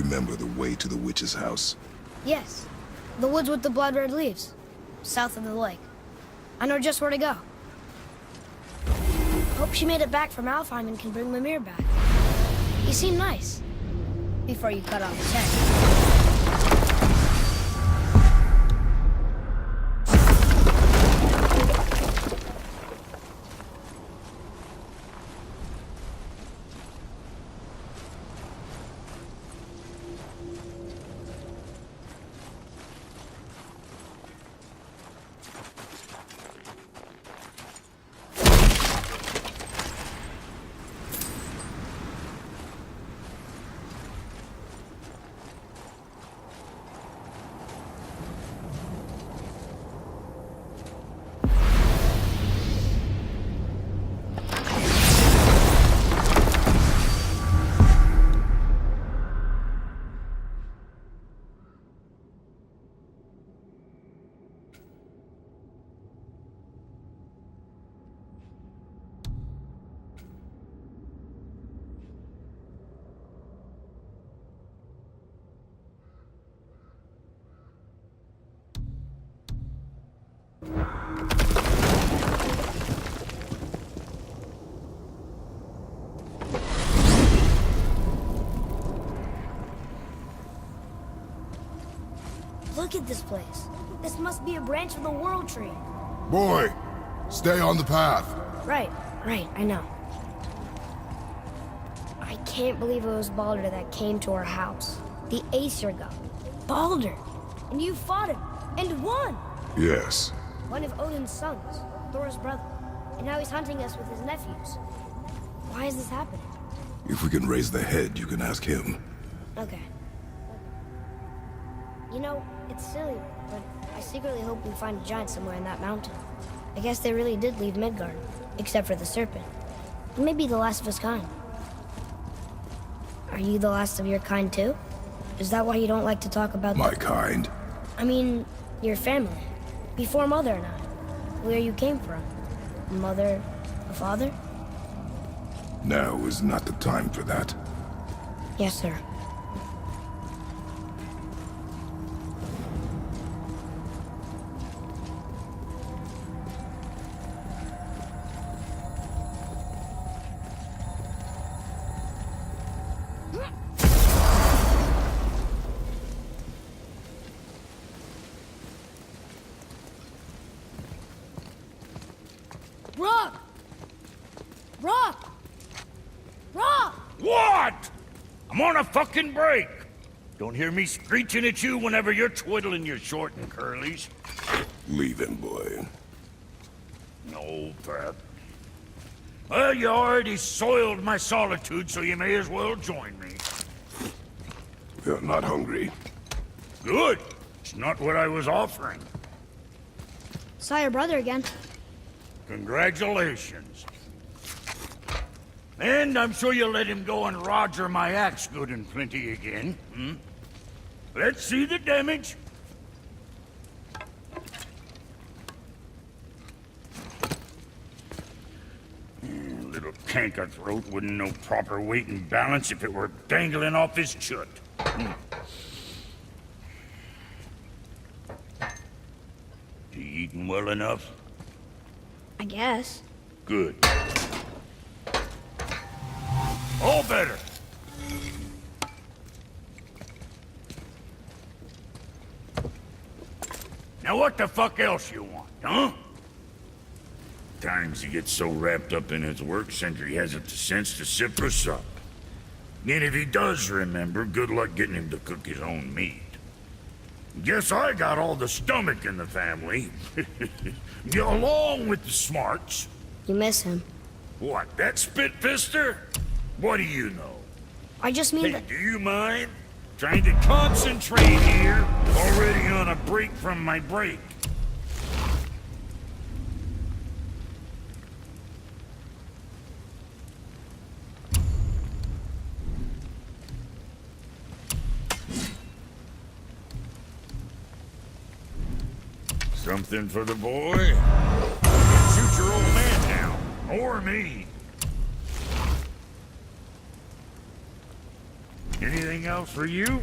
remember the way to the witch's house? Yes. The woods with the blood-red leaves. South of the lake. I know just where to go. Hope she made it back from Alfheim and can bring Mimir back. He seemed nice. Before you cut off his head. Look at this place. This must be a branch of the World Tree. Boy, stay on the path. Right, I know. I can't believe it was Baldur that came to our house. The Aesir god. Baldur! And you fought him, and won! Yes. One of Odin's sons, Thor's brother. And now he's hunting us with his nephews. Why is this happening? If we can raise the head, you can ask him. Okay. You know, it's silly, but I secretly hope we find a giant somewhere in that mountain. I guess they really did leave Midgard, except for the serpent. Maybe the last of his kind. Are you the last of your kind too? Is that why you don't like to talk about My kind? I mean, your family. Before Mother and I. Where you came from. Mother, a father? Now is not the time for that. Yes, sir. Rock! Rock! Rock! What? I'm on a fucking break. Don't hear me screeching at you whenever you're twiddling your short and curlies. Leave him, boy. No, Pep. Well, you already soiled my solitude, so you may as well join me. You're not hungry. Good. It's not what I was offering. Saw your brother again. Congratulations. And I'm sure you'll let him go and Roger my axe good and plenty again. Hmm? Let's see the damage. Little canker throat wouldn't know proper weight and balance if it were dangling off his chut. Hmm. You eating well enough? I guess. Good. All better. Now what the fuck else you want, huh? Times he gets so wrapped up in his work, Sentry hasn't the sense to sip or sup. And if he does remember, good luck getting him to cook his own meat. Guess I got all the stomach in the family. Along with the smarts. You miss him. What, that spit-fister? What do you know? I just mean Hey, that... do you mind? Trying to concentrate here. Already on a break from my break. Something for the boy? Shoot your old man now. Or me. Anything else for you?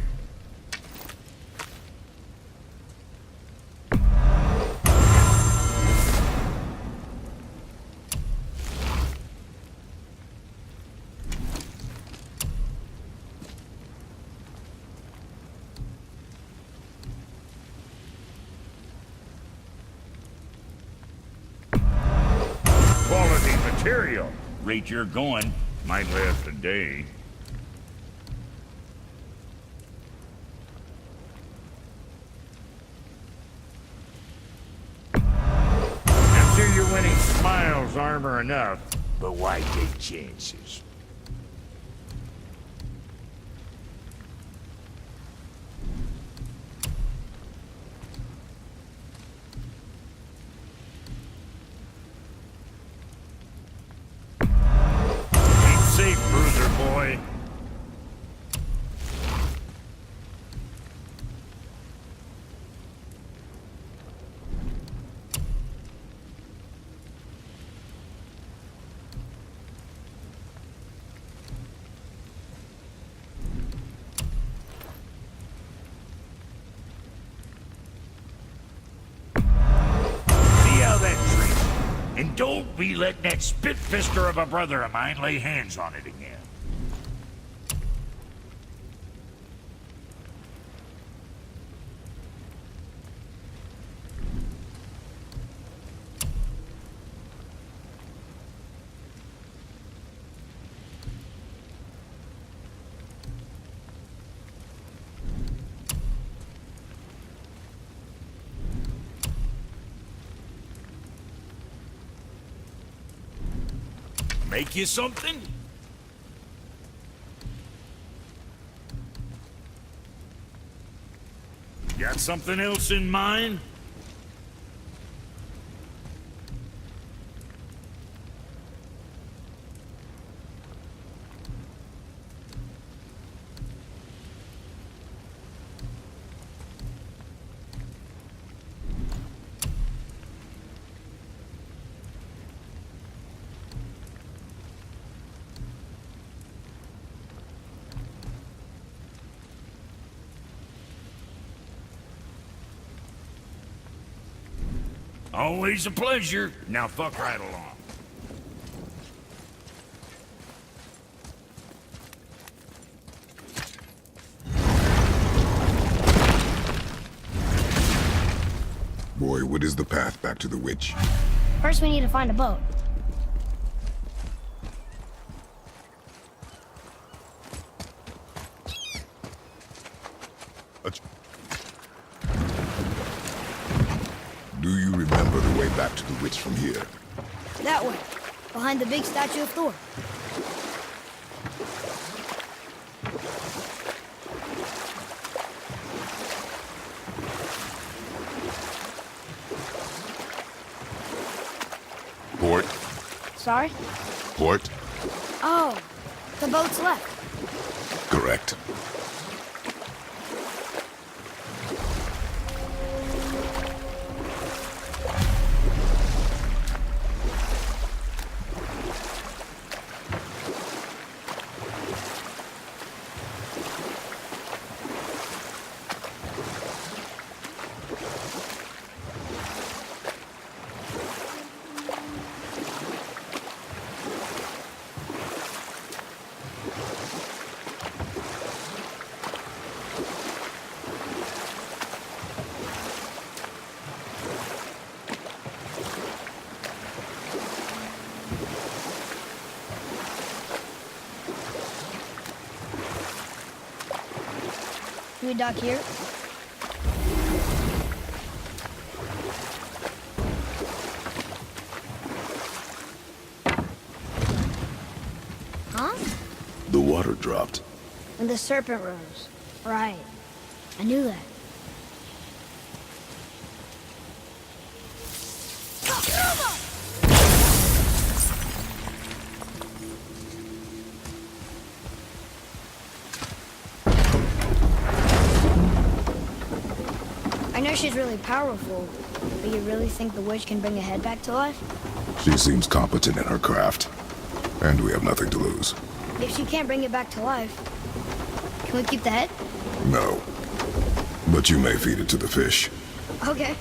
Quality material. Rate you're going. Might last a day. I'm sure your winning smiles armor enough, but why take chances? Keep safe, bruiser boy. See how that treats you. And don't be letting that spit-fister of a brother of mine lay hands on it again. Make you something? Got something else in mind? Always a pleasure. Now fuck right along. Boy, what is the path back to the witch? First, we need to find a boat. Do you remember the way back to the witch from here? That way, behind the big statue of Thor. Port? Sorry? Port? Oh, the boat's left. Correct. Can we dock here? Huh? The water dropped. And the serpent rose. Right. I knew that. I know she's really powerful, but you really think the witch can bring a head back to life? She seems competent in her craft. And we have nothing to lose. If she can't bring it back to life, can Can we keep the head? No. But you may feed it to the fish. Okay.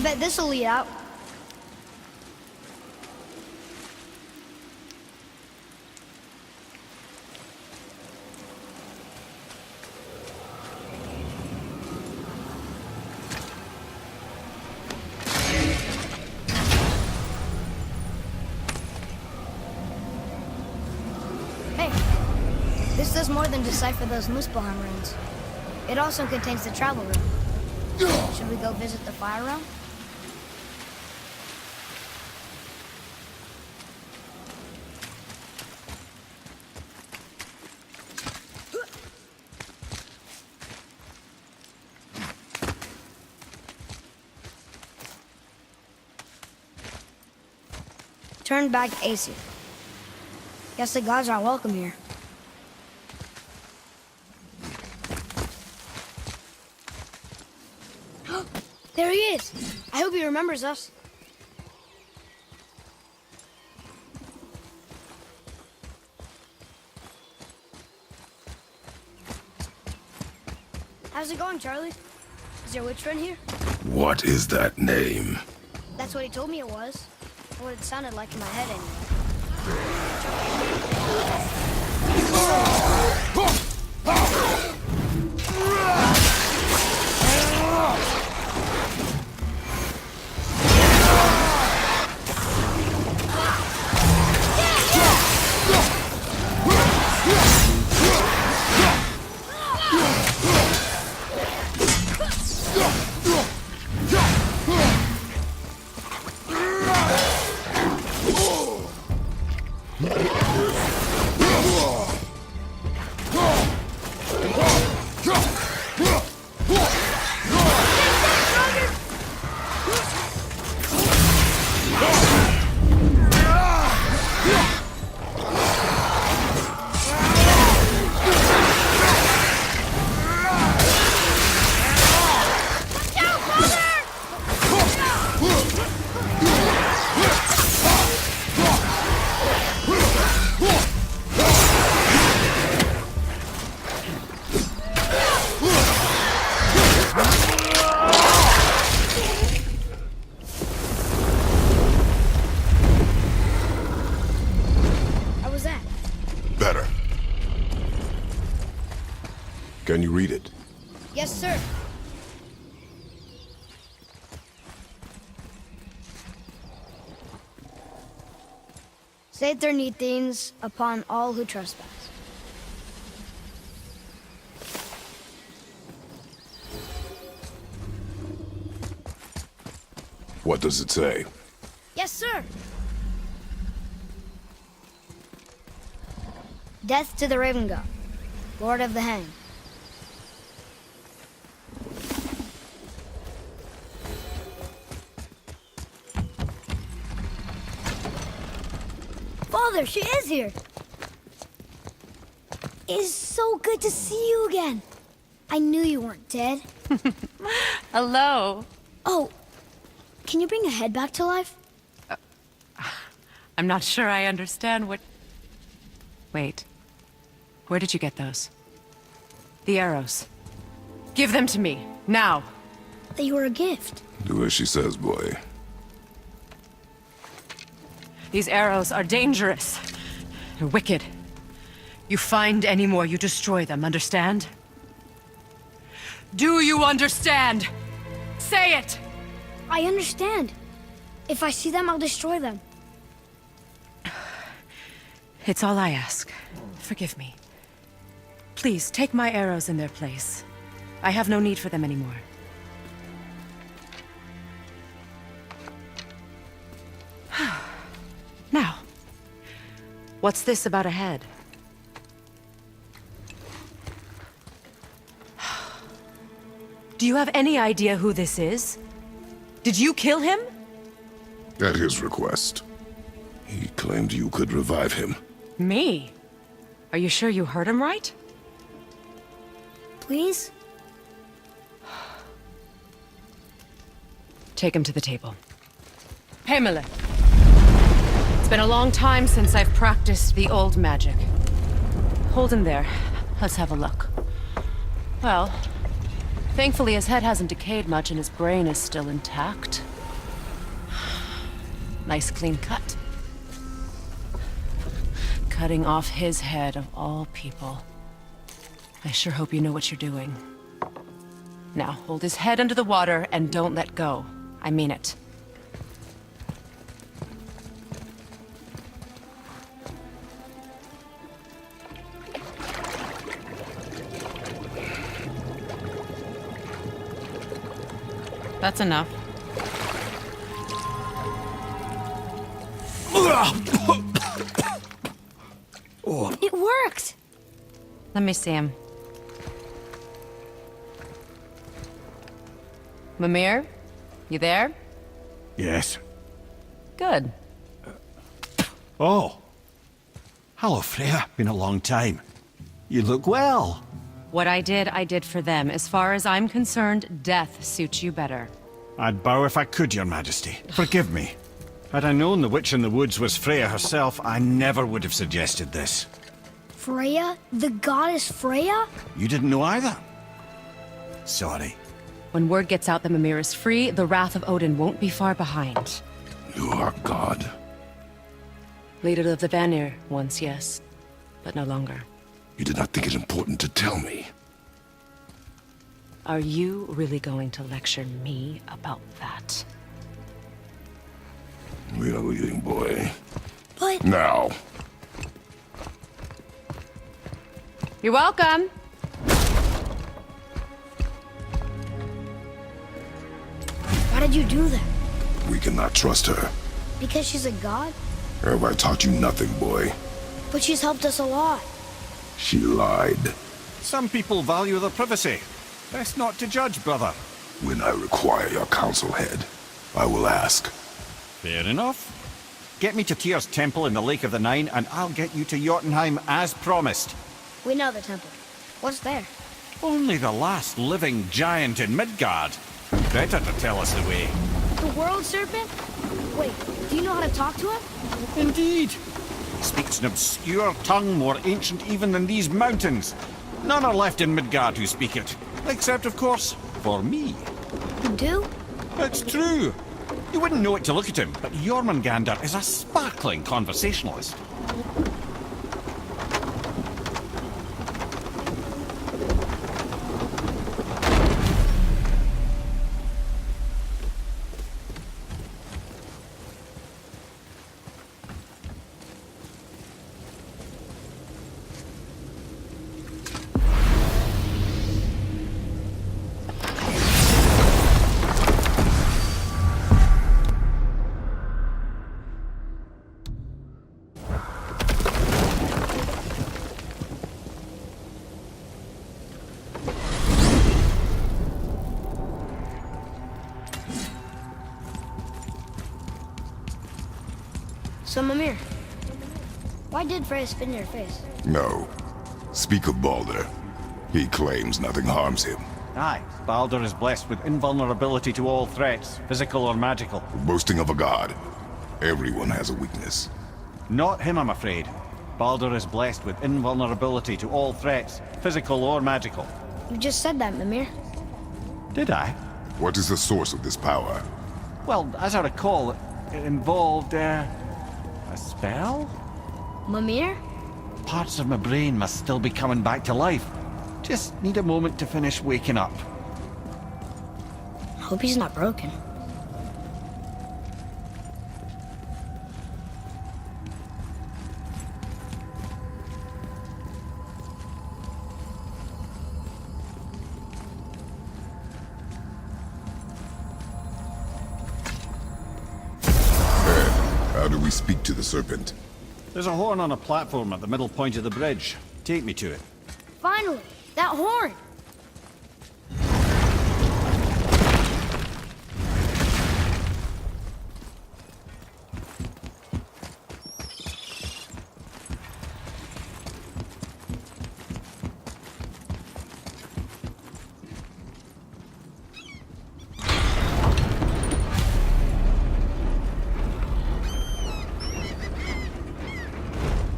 I bet this'll lead out. Hey, this does more than decipher those Muspelheim runes. It also contains the travel room. Should we go visit the fire room? Turn back AC. Guess the gods are welcome here. There he is! I hope he remembers us. How's it going, Charlie? Is your witch friend here? What is that name? That's what he told me it was. Or what it sounded like in my head anyway. Saturnithines upon all who trespass. What does it say? Yes, sir. Death to the Raven God, Lord of the Hang. Father, she is here. It is so good to see you again. I knew you weren't dead. Hello. Oh, can you bring a head back to life? I'm not sure I understand what... Wait. Where did you get those? The arrows. Give them to me, now. They were a gift. Do as she says, boy. These arrows are dangerous. They're wicked. You find any more, you destroy them, understand? Do you understand? Say it! I understand. If I see them, I'll destroy them. It's all I ask. Forgive me. Please, take my arrows in their place. I have no need for them anymore. Now, what's this about a head? Do you have any idea who this is? Did you kill him? At his request. He claimed you could revive him. Me? Are you sure you heard him right? Please? Take him to the table. Pamela. It's been a long time since I've practiced the old magic. Hold him there. Let's have a look. Well, thankfully his head hasn't decayed much and his brain is still intact. Nice clean cut. Cutting off his head of all people. I sure hope you know what you're doing. Now, hold his head under the water and don't let go. I mean it. That's enough. It worked! Let me see him. Mimir? You there? Yes. Good. Oh. Hello, Freya. Been a long time. You look well. What I did for them. As far as I'm concerned, death suits you better. I'd bow if I could, Your Majesty. Forgive me. Had I known the witch in the woods was Freya herself, I never would have suggested this. Freya? The goddess Freya? You didn't know either? Sorry. When word gets out that Mimir is free, the wrath of Odin won't be far behind. You are God. Leader of the Vanir, once, yes. But no longer. You did not think it important to tell me. Are you really going to lecture me about that? We are leaving, boy. But... Now. You're welcome! Why did you do that? We cannot trust her. Because she's a god? Have I taught you nothing, boy? But she's helped us a lot. She lied. Some people value their privacy. Best not to judge, brother. When I require your council head, I will ask. Fair enough. Get me to Tyr's temple in the Lake of the Nine, and I'll get you to Jotunheim as promised. We know the temple. What's there? Only the last living giant in Midgard. Better to tell us the way. The world serpent? Wait, do you know how to talk to him? Indeed. He speaks an obscure tongue more ancient even than these mountains. None are left in Midgard who speak it. Except, of course, for me. You do? It's true. You wouldn't know it to look at him, but Jormungandr is a sparkling conversationalist. So, Mimir, why did Freya spit in your face? No. Speak of Baldur. He claims nothing harms him. Aye, Baldur is blessed with invulnerability to all threats, physical or magical. Boasting of a god. Everyone has a weakness. Not him, I'm afraid. Baldur is blessed with invulnerability to all threats, physical or magical. You just said that, Mimir. Did I? What is the source of this power? Well, as I recall, it involved, a spell? Mimir? Parts of my brain must still be coming back to life. Just need a moment to finish waking up. Hope he's not broken. How do we speak to the serpent? There's a horn on a platform at the middle point of the bridge. Take me to it. Finally! That horn!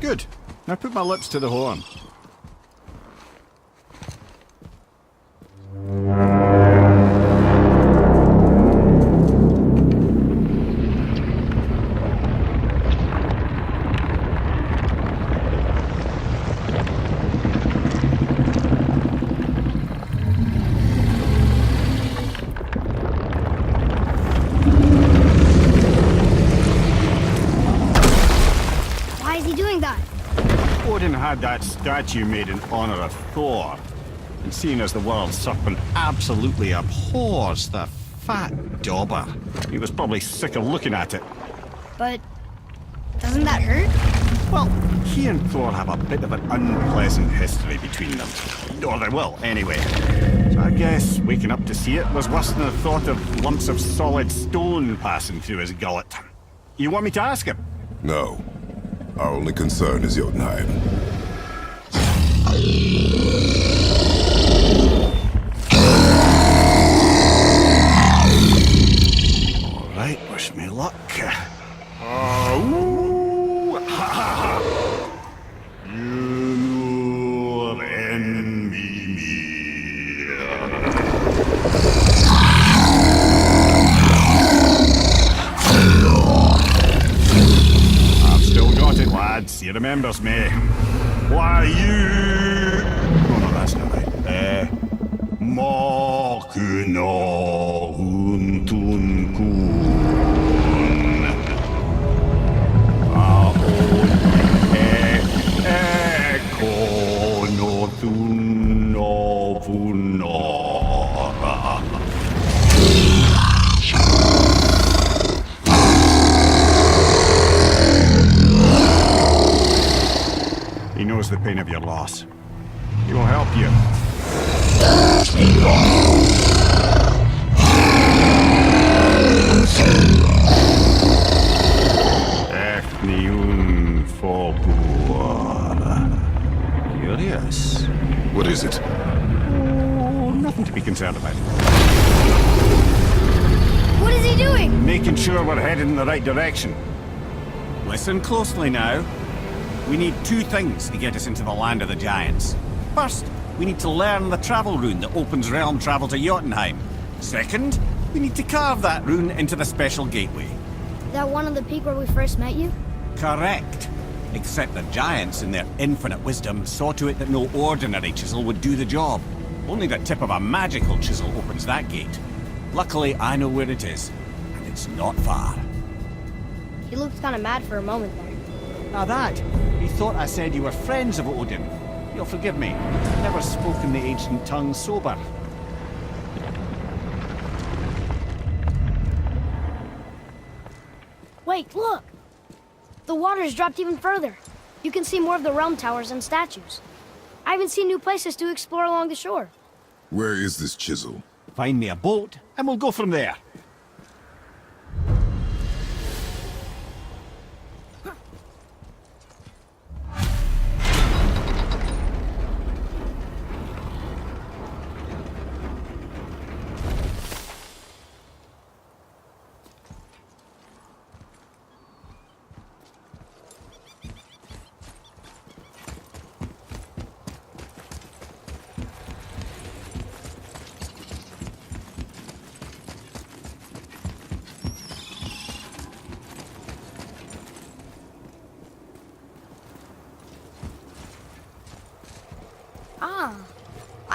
Good. Now put my lips to the horn. Why is he doing that? Odin had that statue made in honor of Thor. And seeing as the world serpent absolutely abhors the fat dauber, he was probably sick of looking at it. But doesn't that hurt? Well, he and Thor have a bit of an unpleasant history between them. Or they will, anyway. So I guess waking up to see it was worse than the thought of lumps of solid stone passing through his gullet. You want me to ask him? No. Our only concern is Jotunheim. All right, wish me luck. Ooh, ha, ha, ha. You envy me. I've still got it, lads. He remembers me. Why you? Oh no, that's not right. Makuna huntun kun. Ekono tunno funora. He knows the pain of your loss. He will help you. Ethniun Fogur. Curious. What is it? Oh, nothing to be concerned about. What is he doing? Making sure we're headed in the right direction. Listen closely now. We need two things to get us into the land of the giants. First, we need to learn the travel rune that opens realm travel to Jotunheim. Second, we need to carve that rune into the special gateway. That one on the peak where we first met you? Correct. Except the giants, in their infinite wisdom, saw to it that no ordinary chisel would do the job. Only the tip of a magical chisel opens that gate. Luckily, I know where it is, and it's not far. He looked kind of mad for a moment there. Now that, he thought I said you were friends of Odin. You'll forgive me. Never spoken the ancient tongue sober. Wait, look! The water's dropped even further. You can see more of the realm towers and statues. I even see new places to explore along the shore. Where is this chisel? Find me a boat, and we'll go from there.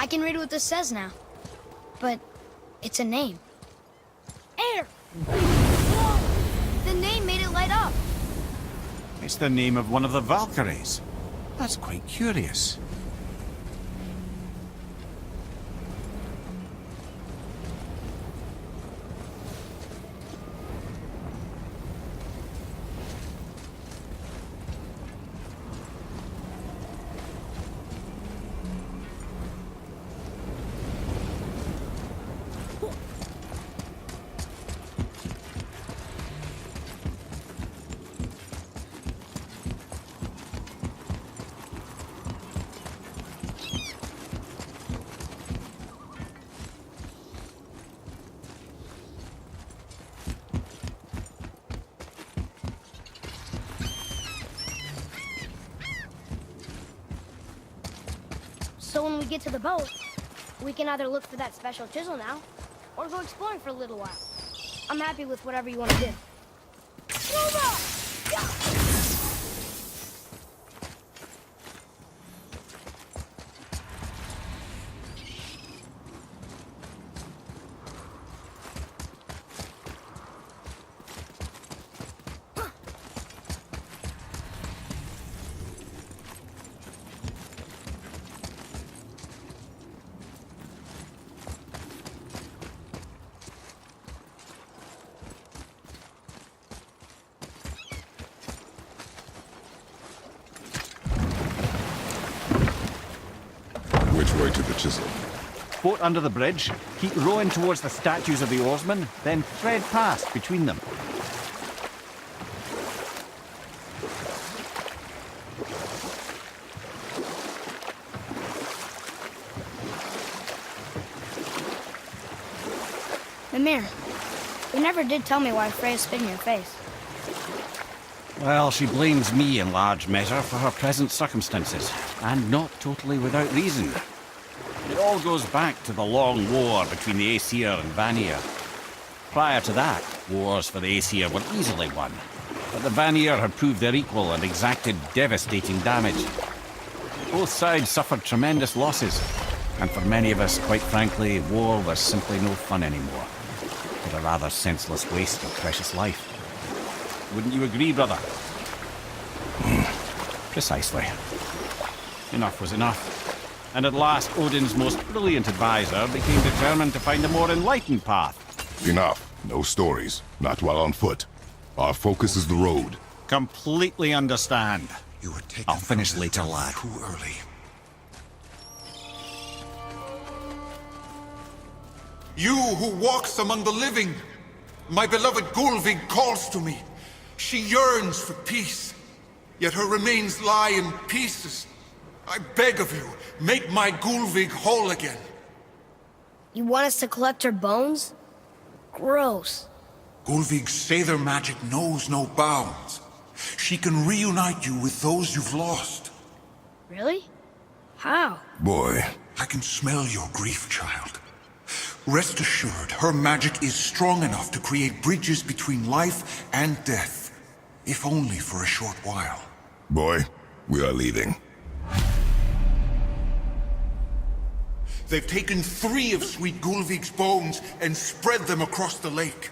can read what this says now. But it's a name. Air! Whoa! The name made it light up. It's the name of one of the Valkyries. That's quite curious. So when we get to the boat, we can either look for that special chisel now, or go exploring for a little while. I'm happy with whatever you want to do. Which way to the chisel? Boat under the bridge, keep rowing towards the statues of the oarsmen, then thread past between them. Mimir, you never did tell me why Freya spit in your face. Well, she blames me in large measure for her present circumstances, and not totally without reason. It all goes back to the long war between the Aesir and Vanir. Prior to that, wars for the Aesir were easily won, but the Vanir had proved their equal and exacted devastating damage. Both sides suffered tremendous losses, and for many of us, quite frankly, war was simply no fun anymore, but a rather senseless waste of precious life. Wouldn't you agree, brother? Precisely. Enough was enough. And at last, Odin's most brilliant advisor became determined to find a more enlightened path. Enough. No stories. Not while on foot. Our focus is the road. Completely understand. You were taken I'll finish from this later, realm lad. Too early. You who walks among the living, my beloved Gulvig calls to me. She yearns for peace, yet her remains lie in pieces. I beg of you, make my Gulvig whole again. You want us to collect her bones? Gross. Gulvig's Sather magic knows no bounds. She can reunite you with those you've lost. Really? How? Boy. I can smell your grief, child. Rest assured, her magic is strong enough to create bridges between life and death. If only for a short while. Boy, we are leaving. They've taken 3 of Sweet Gulvig's bones and spread them across the lake.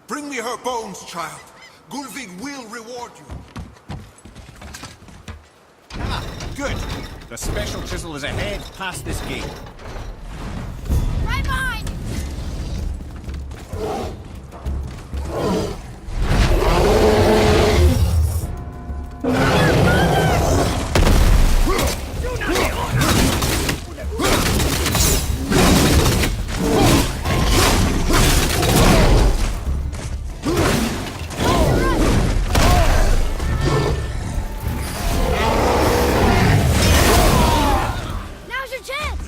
Bring me her bones, child. Gulvig will reward you. Ah, good. The special chisel is ahead past this gate. Right behind! Now's your chance!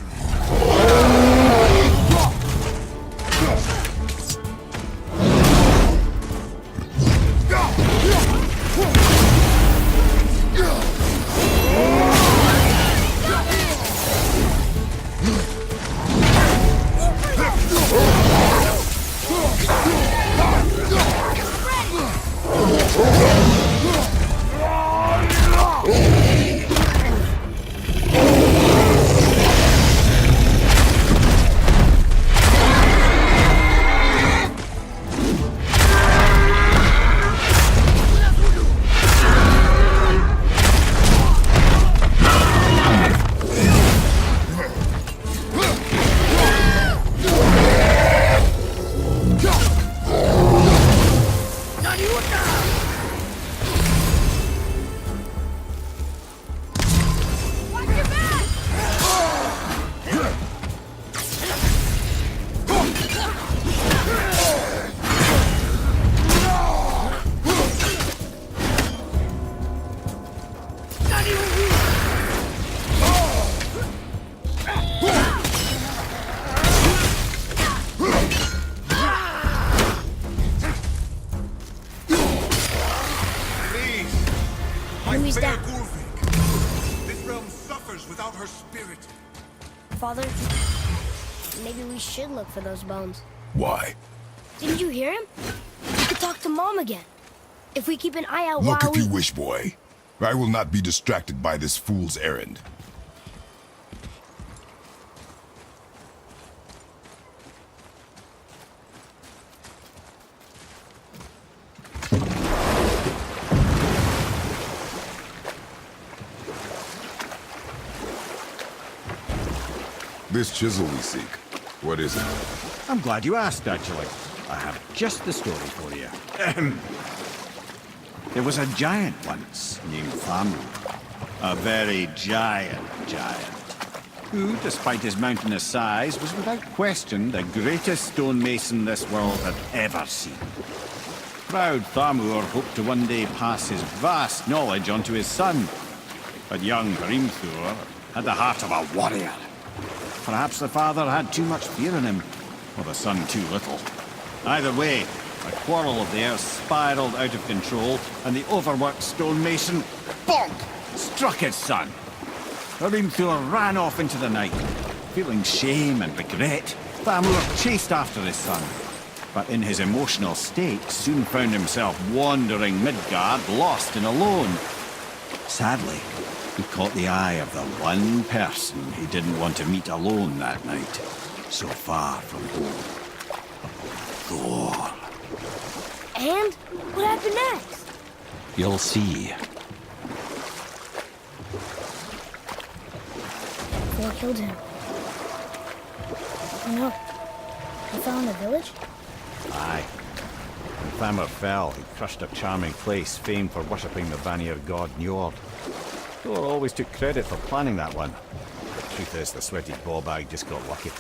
should look for those bones. Why? Didn't you hear him? We could talk to Mom again. If we keep an eye out Look while if you wish, boy. I will not be distracted by this fool's errand. This chisel we seek, what is it? I'm glad you asked, actually. I have just the story for you. There was a giant once named Thamu. A very giant, who, despite his mountainous size, was without question the greatest stonemason this world had ever seen. Proud Thamur hoped to one day pass his vast knowledge on to his son. But young Hrimthur had the heart of a warrior. Perhaps the father had too much fear in him, or the son too little. Either way, a quarrel of theirs spiraled out of control, and the overworked stonemason, bonk, struck his son. Hrimthur ran off into the night. Feeling shame and regret, Thamur chased after his son. But in his emotional state, soon found himself wandering Midgard, lost and alone. Sadly, he caught the eye of the one person he didn't want to meet alone that night, so far from home. Thor. And? What happened next? You'll see. Thor killed him. Oh no. He fell in the village? Aye. When Thamur fell, he crushed a charming place famed for worshipping the Vanir god Njord. Thor always took credit for planning that one. The truth is, the sweaty ballbag just got lucky.